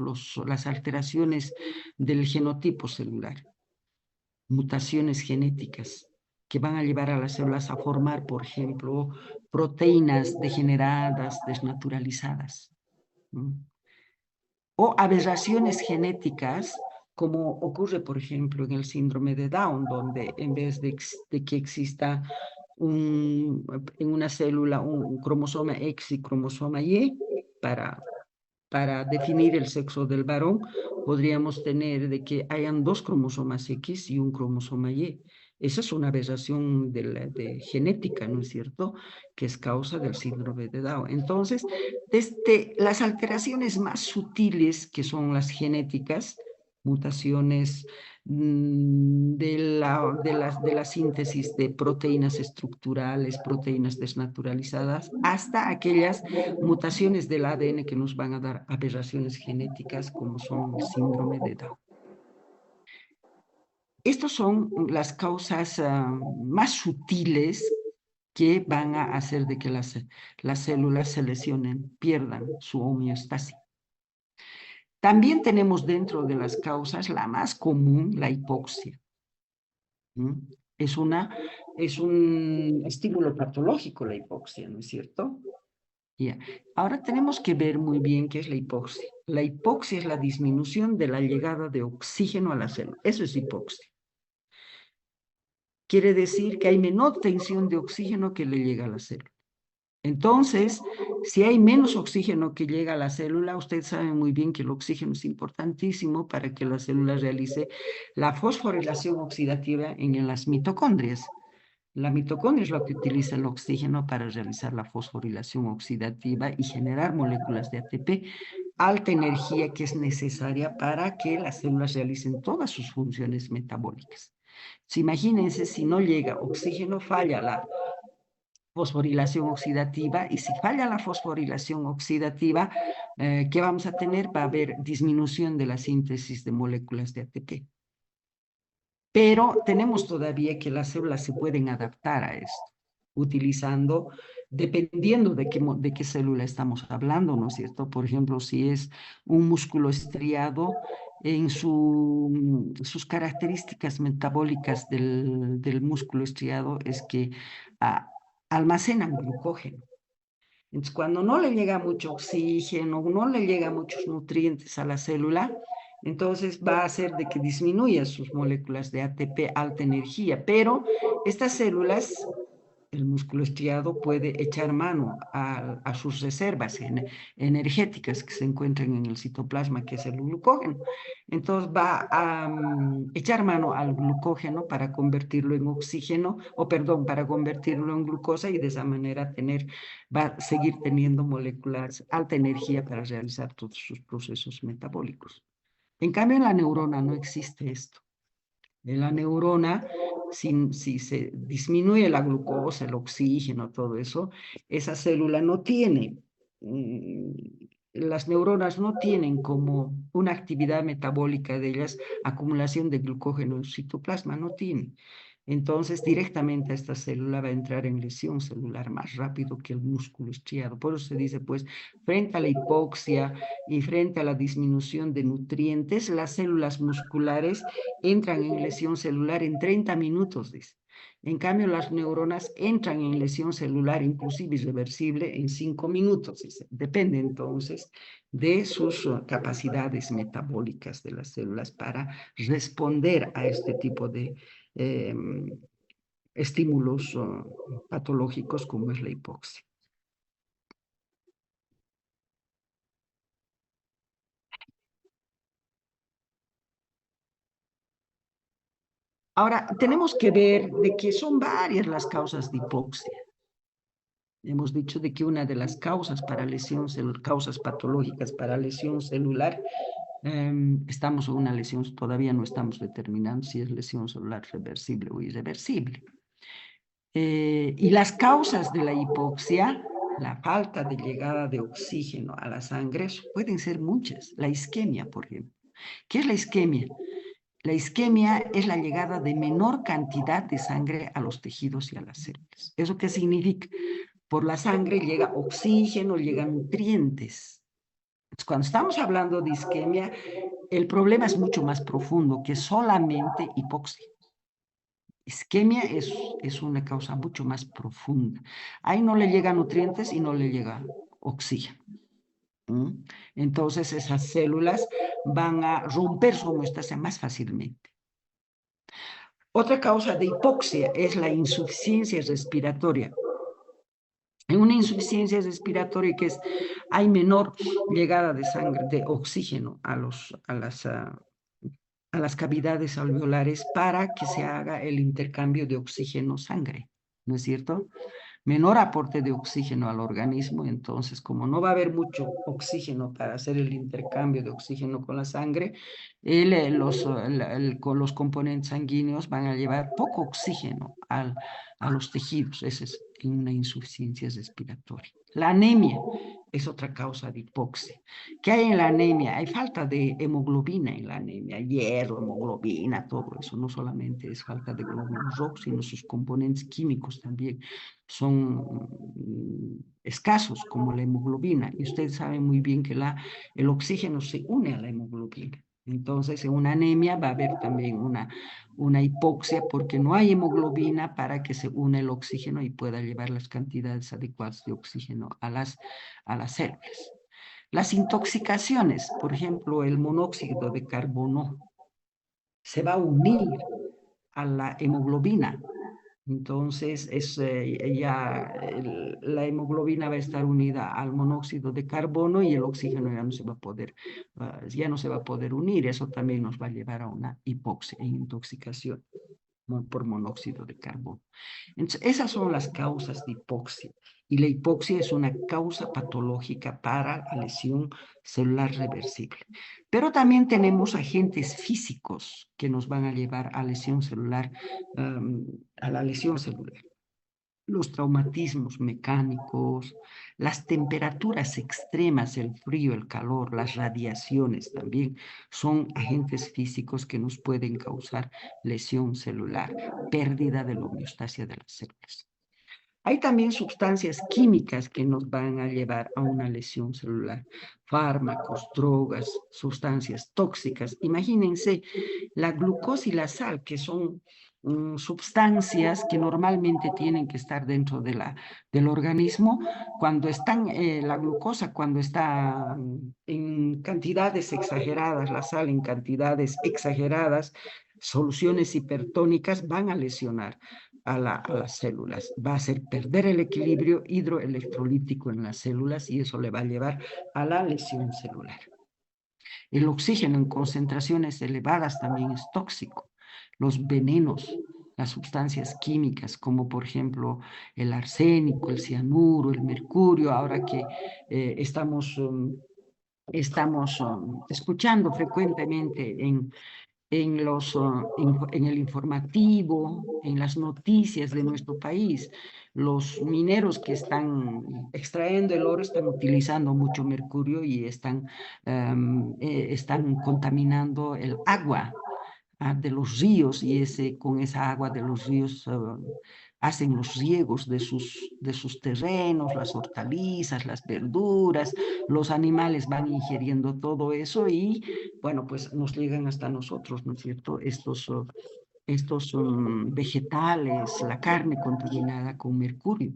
las alteraciones del genotipo celular, mutaciones genéticas que van a llevar a las células a formar, por ejemplo, proteínas degeneradas, desnaturalizadas. O aberraciones genéticas, como ocurre, por ejemplo, en el síndrome de Down, donde en vez de que exista en una célula un cromosoma X y cromosoma Y para definir el sexo del varón, podríamos tener de que hayan dos cromosomas X y un cromosoma Y. Esa es una aberración de genética, ¿no es cierto?, que es causa del síndrome de Down. Entonces, desde las alteraciones más sutiles, que son las genéticas, mutaciones de la síntesis de proteínas estructurales, proteínas desnaturalizadas, hasta aquellas mutaciones del ADN que nos van a dar aberraciones genéticas como son el síndrome de Down. Estas son las causas más sutiles que van a hacer de que las células se lesionen, pierdan su homeostasis. También tenemos dentro de las causas la más común, la hipoxia. Es un estímulo patológico la hipoxia, ¿no es cierto? Yeah. Ahora tenemos que ver muy bien qué es la hipoxia. La hipoxia es la disminución de la llegada de oxígeno a la célula. Eso es hipoxia. Quiere decir que hay menor tensión de oxígeno que le llega a la célula. Entonces, si hay menos oxígeno que llega a la célula, usted sabe muy bien que el oxígeno es importantísimo para que la célula realice la fosforilación oxidativa en las mitocondrias. La mitocondria es la que utiliza el oxígeno para realizar la fosforilación oxidativa y generar moléculas de ATP, alta energía que es necesaria para que las células realicen todas sus funciones metabólicas. Imagínense, si no llega oxígeno, falla la fosforilación oxidativa, y si falla la fosforilación oxidativa, ¿qué vamos a tener? Va a haber disminución de la síntesis de moléculas de ATP. Pero tenemos todavía que las células se pueden adaptar a esto, utilizando, dependiendo de qué célula estamos hablando, ¿no es cierto? Por ejemplo, si es un músculo estriado, en sus características metabólicas del músculo estriado es que almacenan glucógeno. Entonces, cuando no le llega mucho oxígeno, no le llega muchos nutrientes a la célula, entonces va a hacer de que disminuya sus moléculas de ATP alta energía, pero estas células, el músculo estriado, puede echar mano a sus reservas energéticas que se encuentran en el citoplasma, que es el glucógeno. Entonces va a echar mano al glucógeno para convertirlo en oxígeno, para convertirlo en glucosa, y de esa manera va a seguir teniendo moléculas alta energía para realizar todos sus procesos metabólicos. En cambio, en la neurona no existe esto. En la neurona, si se disminuye la glucosa, el oxígeno, todo eso, esa célula no tiene, las neuronas no tienen como una actividad metabólica de ellas acumulación de glucógeno en su citoplasma, no tiene. Entonces, directamente a esta célula va a entrar en lesión celular más rápido que el músculo estriado. Por eso se dice, pues, frente a la hipoxia y frente a la disminución de nutrientes, las células musculares entran en lesión celular en 30 minutos, dice. En cambio, las neuronas entran en lesión celular, inclusive irreversible, en 5 minutos, dice. Depende, entonces, de sus capacidades metabólicas de las células para responder a este tipo de estímulos patológicos como es la hipoxia. Ahora, tenemos que ver de que son varias las causas de hipoxia. Hemos dicho de que una de las causas para causas patológicas para lesión celular, estamos en una lesión, todavía no estamos determinando si es lesión celular reversible o irreversible. Y las causas de la hipoxia, la falta de llegada de oxígeno a la sangre, pueden ser muchas. La isquemia, por ejemplo. ¿Qué es la isquemia? La isquemia es la llegada de menor cantidad de sangre a los tejidos y a las células. ¿Eso qué significa? Por la sangre llega oxígeno, llegan nutrientes. Entonces, cuando estamos hablando de isquemia, el problema es mucho más profundo que solamente hipoxia. Isquemia es una causa mucho más profunda. Ahí no le llegan nutrientes y no le llega oxígeno. Entonces esas células van a romper su homeostasia más fácilmente. Otra causa de hipoxia es la insuficiencia respiratoria. En una insuficiencia respiratoria hay menor llegada de sangre, de oxígeno a las cavidades alveolares para que se haga el intercambio de oxígeno-sangre, ¿no es cierto? Menor aporte de oxígeno al organismo, entonces como no va a haber mucho oxígeno para hacer el intercambio de oxígeno con la sangre, con los componentes sanguíneos van a llevar poco oxígeno a los tejidos. Esa es una insuficiencia respiratoria. La anemia es otra causa de hipoxia. ¿Qué hay en la anemia? Hay falta de hemoglobina en la anemia, hierro, hemoglobina, todo eso. No solamente es falta de glóbulos rojos, sino sus componentes químicos también son escasos, como la hemoglobina. Y ustedes saben muy bien que el oxígeno se une a la hemoglobina. Entonces, en una anemia va a haber también una hipoxia porque no hay hemoglobina para que se une el oxígeno y pueda llevar las cantidades adecuadas de oxígeno a las células. Las intoxicaciones, por ejemplo, el monóxido de carbono se va a unir a la hemoglobina. Entonces, la hemoglobina va a estar unida al monóxido de carbono y el oxígeno ya no se va a poder unir. Eso también nos va a llevar a una hipoxia e intoxicación por monóxido de carbono. Entonces, esas son las causas de hipoxia. Y la hipoxia es una causa patológica para la lesión celular reversible. Pero también tenemos agentes físicos que nos van a llevar a lesión celular, a la lesión celular. Los traumatismos mecánicos, las temperaturas extremas, el frío, el calor, las radiaciones también son agentes físicos que nos pueden causar lesión celular, pérdida de la homeostasia de las células. Hay también sustancias químicas que nos van a llevar a una lesión celular, fármacos, drogas, sustancias tóxicas. Imagínense la glucosa y la sal, que son sustancias que normalmente tienen que estar dentro del organismo. Cuando están, la glucosa, cuando está en cantidades exageradas, la sal en cantidades exageradas, soluciones hipertónicas van a lesionar a las células. Va a hacer perder el equilibrio hidroelectrolítico en las células y eso le va a llevar a la lesión celular. El oxígeno en concentraciones elevadas también es tóxico. Los venenos, las sustancias químicas, como por ejemplo el arsénico, el cianuro, el mercurio, ahora que estamos escuchando frecuentemente en el informativo, en las noticias de nuestro país. Los mineros que están extrayendo el oro están utilizando mucho mercurio y están contaminando el agua de los ríos y con esa agua de los ríos hacen los riegos de sus terrenos, las hortalizas, las verduras, los animales van ingiriendo todo eso y, bueno, pues nos llegan hasta nosotros, ¿no es cierto? Estos vegetales, la carne contaminada con mercurio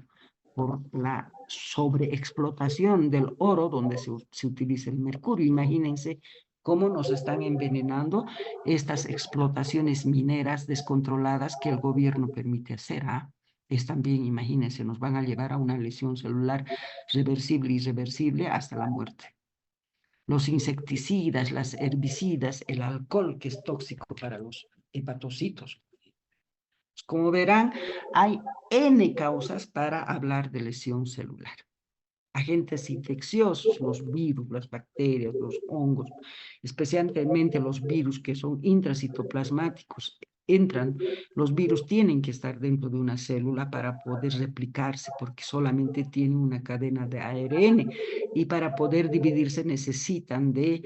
por la sobreexplotación del oro donde se utiliza el mercurio. Imagínense cómo nos están envenenando estas explotaciones mineras descontroladas que el gobierno permite hacer. Es también, imagínense, nos van a llevar a una lesión celular reversible y irreversible hasta la muerte. Los insecticidas, las herbicidas, el alcohol que es tóxico para los hepatocitos. Como verán, hay N causas para hablar de lesión celular. Agentes infecciosos, los virus, las bacterias, los hongos, especialmente los virus que son intracitoplasmáticos. entran, los virus tienen que estar dentro de una célula para poder replicarse, porque solamente tienen una cadena de ARN y para poder dividirse necesitan del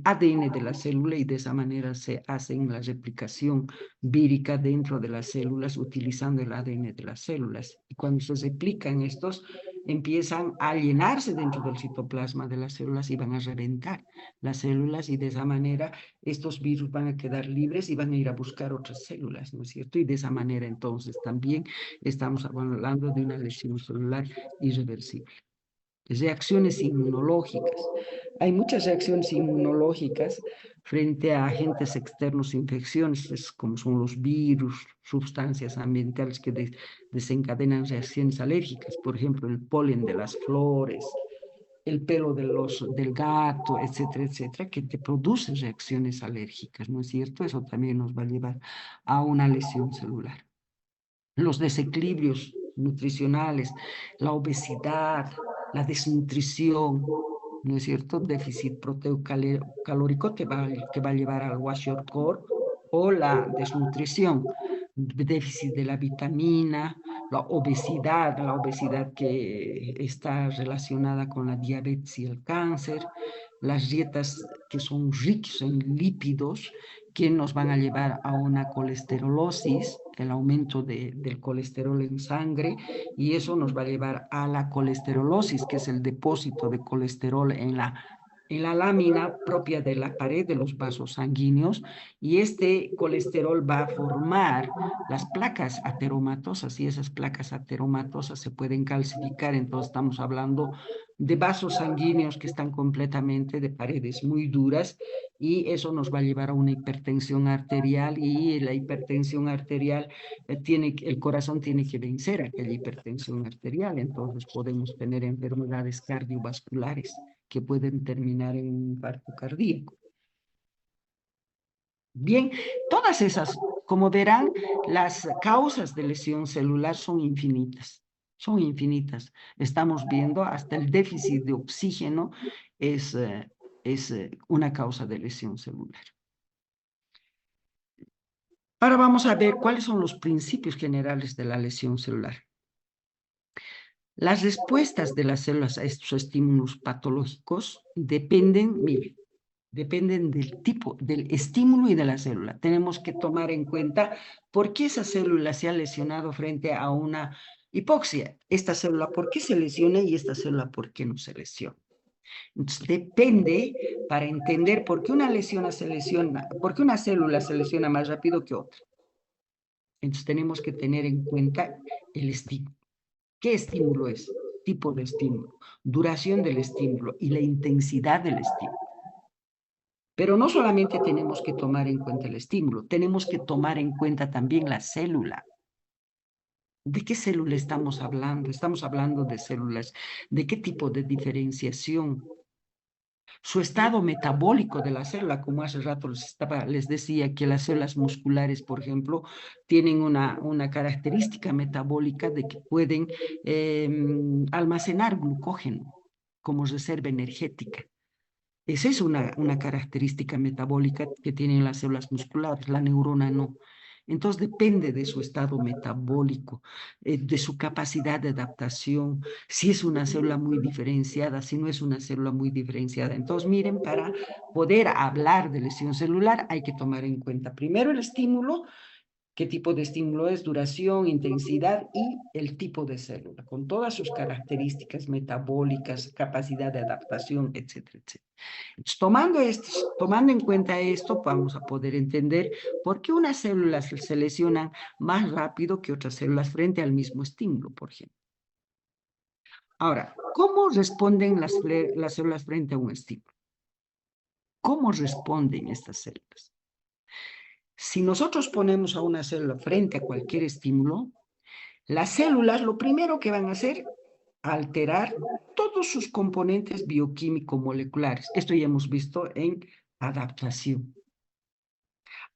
ADN de la célula y de esa manera se hacen la replicación vírica dentro de las células utilizando el ADN de las células. Y cuando se replican estos, empiezan a llenarse dentro del citoplasma de las células y van a reventar las células y de esa manera estos virus van a quedar libres y van a ir a buscar otras células, ¿no es cierto? Y de esa manera entonces también estamos hablando de una lesión celular irreversible. Reacciones inmunológicas. Hay muchas reacciones inmunológicas frente a agentes externos infecciosos, como son los virus, sustancias ambientales que desencadenan reacciones alérgicas, por ejemplo, el polen de las flores, el pelo del gato, etcétera, etcétera, que te produce reacciones alérgicas, ¿no es cierto? Eso también nos va a llevar a una lesión celular. Los desequilibrios nutricionales, la obesidad, la desnutrición, ¿no es cierto? Déficit proteo-calórico que va a llevar al kwashiorkor o la desnutrición, déficit de la vitamina, la obesidad que está relacionada con la diabetes y el cáncer, las dietas que son ricas en lípidos, que nos van a llevar a una colesterolosis, el aumento del colesterol en sangre, y eso nos va a llevar a la colesterolosis, que es el depósito de colesterol en la lámina propia de la pared de los vasos sanguíneos, y este colesterol va a formar las placas ateromatosas, y esas placas ateromatosas se pueden calcificar, entonces estamos hablando de vasos sanguíneos que están completamente de paredes muy duras, y eso nos va a llevar a una hipertensión arterial, y la hipertensión arterial el corazón tiene que vencer aquella hipertensión arterial, entonces podemos tener enfermedades cardiovasculares que pueden terminar en un infarto cardíaco. Bien, todas esas, como verán, las causas de lesión celular son infinitas. Son infinitas. Estamos viendo hasta el déficit de oxígeno es una causa de lesión celular. Ahora vamos a ver cuáles son los principios generales de la lesión celular. Las respuestas de las células a estos estímulos patológicos dependen, miren, dependen del tipo, del estímulo y de la célula. Tenemos que tomar en cuenta por qué esa célula se ha lesionado frente a una hipoxia. Esta célula, ¿por qué se lesiona? Y esta célula, ¿por qué no se lesiona? Entonces, depende para entender por qué una por qué una célula se lesiona más rápido que otra. Entonces, tenemos que tener en cuenta el estímulo. ¿Qué estímulo es? Tipo de estímulo, duración del estímulo y la intensidad del estímulo. Pero no solamente tenemos que tomar en cuenta el estímulo, tenemos que tomar en cuenta también la célula. ¿De qué célula estamos hablando? Estamos hablando de células. ¿De qué tipo de diferenciación? Su estado metabólico de la célula, como hace rato les decía que las células musculares, por ejemplo, tienen una característica metabólica de que pueden almacenar glucógeno como reserva energética. Esa es una característica metabólica que tienen las células musculares, la neurona no. Entonces depende de su estado metabólico, de su capacidad de adaptación, si es una célula muy diferenciada, si no es una célula muy diferenciada. Entonces miren, para poder hablar de lesión celular hay que tomar en cuenta primero el estímulo, qué tipo de estímulo es, duración, intensidad y el tipo de célula, con todas sus características metabólicas, capacidad de adaptación, etcétera, etcétera. Entonces, tomando en cuenta esto, vamos a poder entender por qué unas células se lesionan más rápido que otras células frente al mismo estímulo, por ejemplo. Ahora, ¿cómo responden las células frente a un estímulo? ¿Cómo responden estas células? Si nosotros ponemos a una célula frente a cualquier estímulo, las células lo primero que van a hacer, alterar todos sus componentes bioquímico-moleculares. Esto ya hemos visto en adaptación.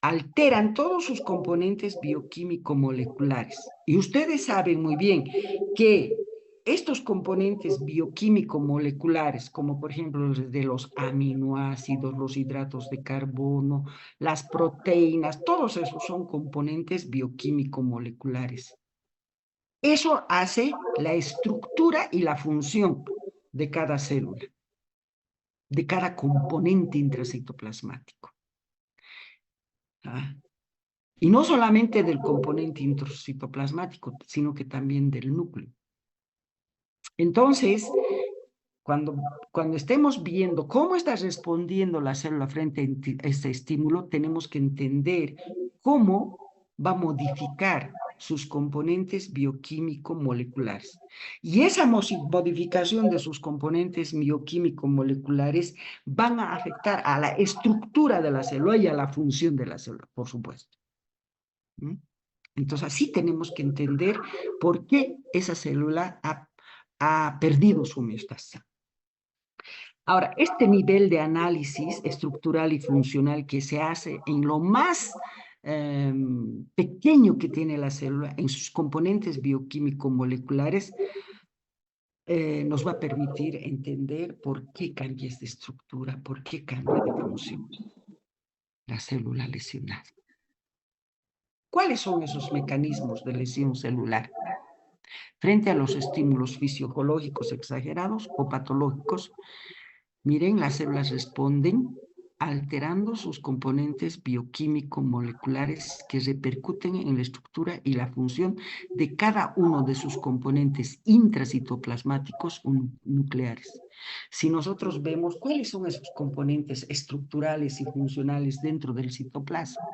Alteran todos sus componentes bioquímico-moleculares. Y ustedes saben muy bien que estos componentes bioquímico-moleculares, como por ejemplo los de los aminoácidos, los hidratos de carbono, las proteínas, todos esos son componentes bioquímico-moleculares. Eso hace la estructura y la función de cada célula, de cada componente intracitoplasmático. ¿Ah? Y no solamente del componente intracitoplasmático, sino que también del núcleo. Entonces, cuando estemos viendo cómo está respondiendo la célula frente a este estímulo, tenemos que entender cómo va a modificar sus componentes bioquímico-moleculares. Y esa modificación de sus componentes bioquímico-moleculares van a afectar a la estructura de la célula y a la función de la célula, por supuesto. ¿Mm? Entonces, así tenemos que entender por qué esa célula ha perdido su homeostasis. Ahora, este nivel de análisis estructural y funcional que se hace en lo más pequeño que tiene la célula, en sus componentes bioquímico-moleculares, nos va a permitir entender por qué cambia esta estructura, por qué cambia de función la célula lesionada. ¿Cuáles son esos mecanismos de lesión celular? Frente a los estímulos fisiológicos exagerados o patológicos, miren, las células responden alterando sus componentes bioquímico-moleculares que repercuten en la estructura y la función de cada uno de sus componentes intracitoplasmáticos o nucleares. Si nosotros vemos cuáles son esos componentes estructurales y funcionales dentro del citoplasma,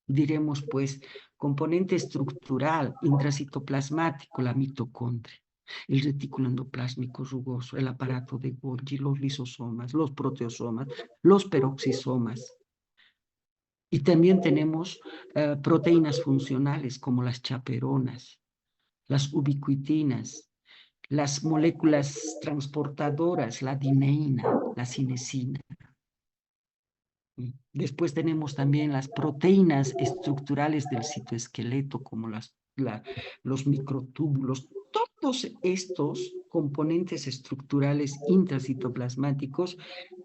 diremos pues componente estructural intracitoplasmático, la mitocondria, el retículo endoplásmico rugoso, el aparato de Golgi, los lisosomas, los proteosomas, los peroxisomas. Y también tenemos proteínas funcionales como las chaperonas, las ubiquitinas, las moléculas transportadoras, la dineína, la cinesina. Después tenemos también las proteínas estructurales del citoesqueleto, como los microtúbulos. Todos estos componentes estructurales intracitoplasmáticos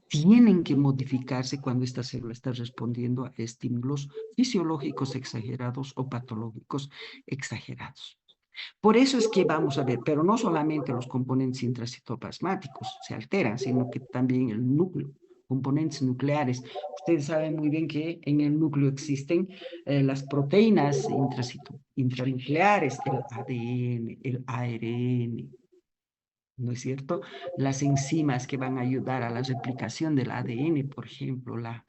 tienen que modificarse cuando esta célula está respondiendo a estímulos fisiológicos exagerados o patológicos exagerados. Por eso es que vamos a ver, pero no solamente los componentes intracitoplasmáticos se alteran, sino que también el núcleo, componentes nucleares. Ustedes saben muy bien que en el núcleo existen las proteínas intranucleares, el ADN, el ARN, ¿no es cierto? Las enzimas que van a ayudar a la replicación del ADN, por ejemplo, la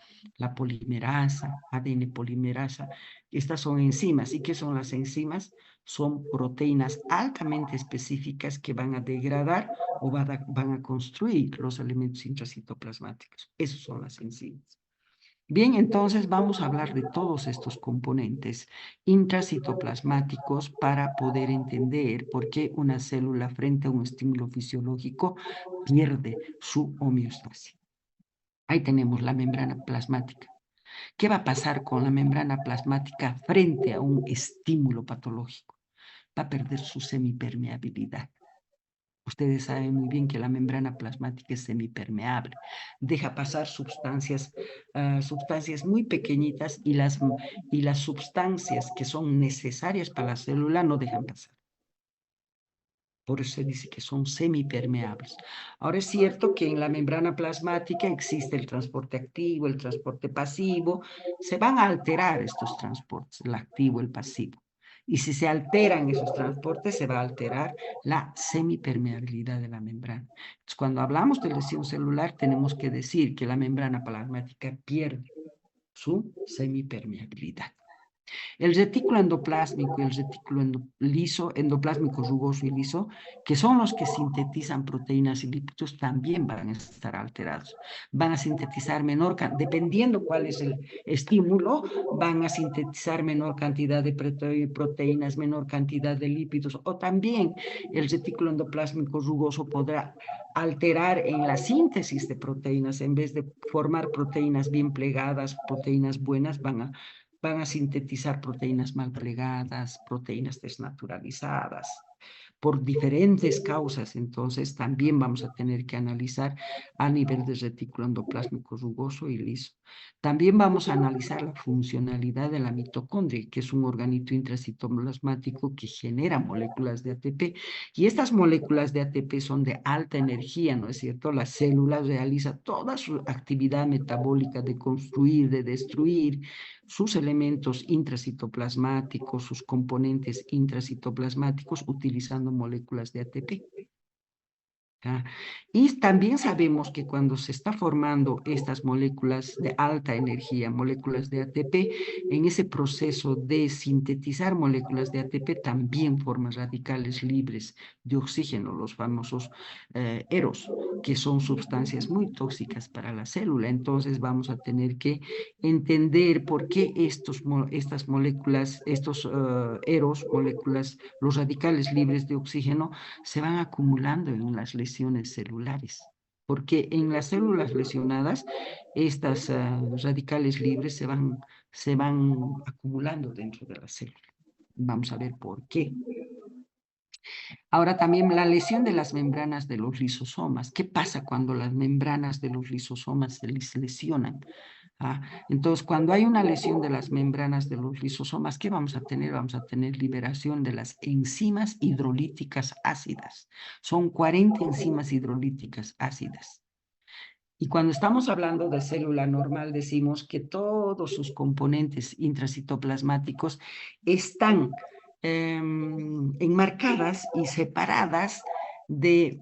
polimerasa, ADN polimerasa. Estas son enzimas. ¿Y qué son las enzimas? Son proteínas altamente específicas que van a degradar o van a construir los elementos intracitoplasmáticos. Esas son las enzimas. Bien, entonces vamos a hablar de todos estos componentes intracitoplasmáticos para poder entender por qué una célula frente a un estímulo fisiológico pierde su homeostasis. Ahí tenemos la membrana plasmática. ¿Qué va a pasar con la membrana plasmática frente a un estímulo patológico? Va a perder su semipermeabilidad. Ustedes saben muy bien que la membrana plasmática es semipermeable, deja pasar sustancias muy pequeñitas y las sustancias que son necesarias para la célula no dejan pasar. Por eso se dice que son semipermeables. Ahora es cierto que en la membrana plasmática existe el transporte activo, el transporte pasivo. Se van a alterar estos transportes, el activo, el pasivo. Y si se alteran esos transportes, se va a alterar la semipermeabilidad de la membrana. Entonces, cuando hablamos de lesión celular, tenemos que decir que la membrana plasmática pierde su semipermeabilidad. El retículo endoplásmico y el retículo endoplásmico rugoso y liso, que son los que sintetizan proteínas y lípidos, también van a estar alterados. Van a sintetizar dependiendo cuál es el estímulo, van a sintetizar menor cantidad de proteínas, menor cantidad de lípidos, o también el retículo endoplásmico rugoso podrá alterar en la síntesis de proteínas. En vez de formar proteínas bien plegadas, proteínas buenas, van a sintetizar proteínas mal plegadas, proteínas desnaturalizadas. por diferentes causas. Entonces, también vamos a tener que analizar a nivel de retículo endoplásmico rugoso y liso. También vamos a analizar la funcionalidad de la mitocondria, que es un organito intracitoplasmático que genera moléculas de ATP. Y estas moléculas de ATP son de alta energía, ¿no es cierto? La célula realiza toda su actividad metabólica de construir, de destruir sus elementos intracitoplasmáticos, sus componentes intracitoplasmáticos, utilizando moléculas de ATP. ¿Ah? Y también sabemos que cuando se está formando estas moléculas de alta energía, moléculas de ATP, en ese proceso de sintetizar moléculas de ATP también forman radicales libres de oxígeno, los famosos EROS, que son sustancias muy tóxicas para la célula. Entonces vamos a tener que entender por qué estas moléculas, estos EROS, moléculas, los radicales libres de oxígeno, se van acumulando en las lesiones celulares, porque en las células lesionadas, estas radicales libres se van acumulando dentro de la célula. Vamos a ver por qué. Ahora también la lesión de las membranas de los lisosomas. ¿Qué pasa cuando las membranas de los lisosomas se lesionan? Entonces, cuando hay una lesión de las membranas de los lisosomas, ¿qué vamos a tener? Vamos a tener liberación de las enzimas hidrolíticas ácidas. Son 40 enzimas hidrolíticas ácidas. Y cuando estamos hablando de célula normal, decimos que todos sus componentes intracitoplasmáticos están enmarcadas y separadas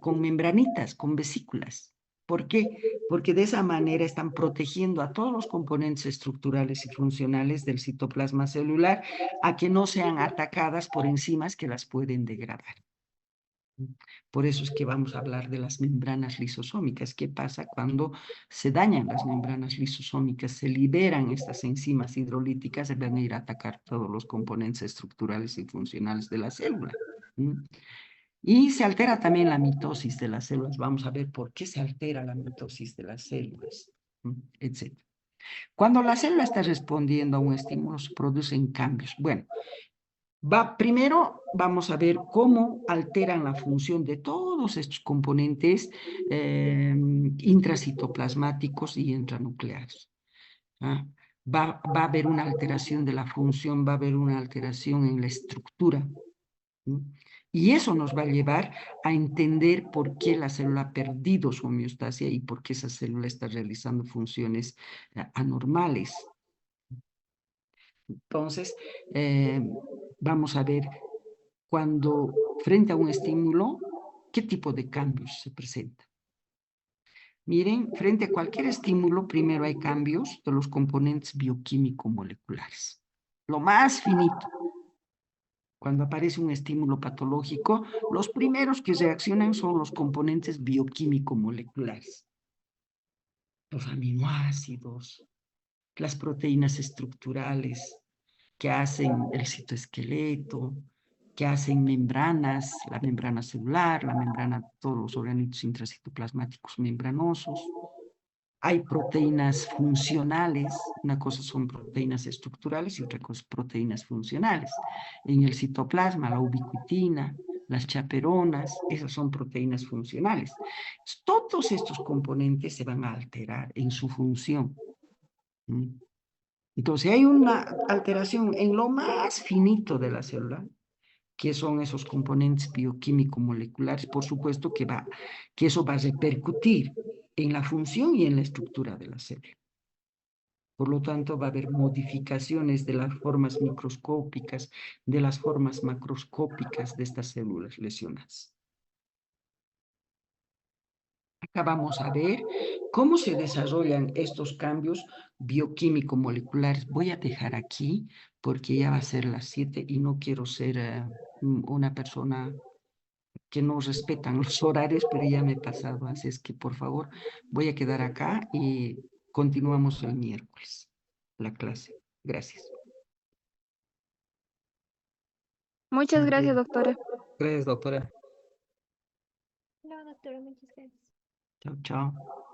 con membranitas, con vesículas. ¿Por qué? Porque de esa manera están protegiendo a todos los componentes estructurales y funcionales del citoplasma celular a que no sean atacadas por enzimas que las pueden degradar. Por eso es que vamos a hablar de las membranas lisosómicas. ¿Qué pasa cuando se dañan las membranas lisosómicas? Se liberan estas enzimas hidrolíticas, se van a ir a atacar todos los componentes estructurales y funcionales de la célula. Y se altera también la mitosis de las células. Vamos a ver por qué se altera la mitosis de las células, etc. Cuando la célula está respondiendo a un estímulo, se producen cambios. Bueno, primero vamos a ver cómo alteran la función de todos estos componentes intracitoplasmáticos y intranucleares. Va a haber una alteración de la función, va a haber una alteración en la estructura. Y eso nos va a llevar a entender por qué la célula ha perdido su homeostasia y por qué esa célula está realizando funciones anormales. Entonces, vamos a ver cuando frente a un estímulo, qué tipo de cambios se presentan. Miren, frente a cualquier estímulo, primero hay cambios de los componentes bioquímico-moleculares. Lo más finito. Cuando aparece un estímulo patológico, los primeros que reaccionan son los componentes bioquímico-moleculares. Los aminoácidos, las proteínas estructurales que hacen el citoesqueleto, que hacen membranas, la membrana celular, la membrana, todos los organitos intracitoplasmáticos membranosos. Hay proteínas funcionales, una cosa son proteínas estructurales y otra cosa proteínas funcionales. En el citoplasma, la ubiquitina, las chaperonas, esas son proteínas funcionales. Todos estos componentes se van a alterar en su función. Entonces, hay una alteración en lo más finito de la célula, que son esos componentes bioquímico-moleculares, por supuesto que eso va a repercutir en la función y en la estructura de la célula. Por lo tanto, va a haber modificaciones de las formas microscópicas, de las formas macroscópicas de estas células lesionadas. Acá vamos a ver cómo se desarrollan estos cambios bioquímico-moleculares. Voy a dejar aquí porque ya va a ser las 7 y no quiero ser una persona que no respetan los horarios, pero ya me he pasado. Así es que, por favor, voy a quedar acá y continuamos el miércoles la clase. Gracias. Muchas gracias, doctora. Gracias, doctora. No, doctora, muchas gracias. Chao, chao.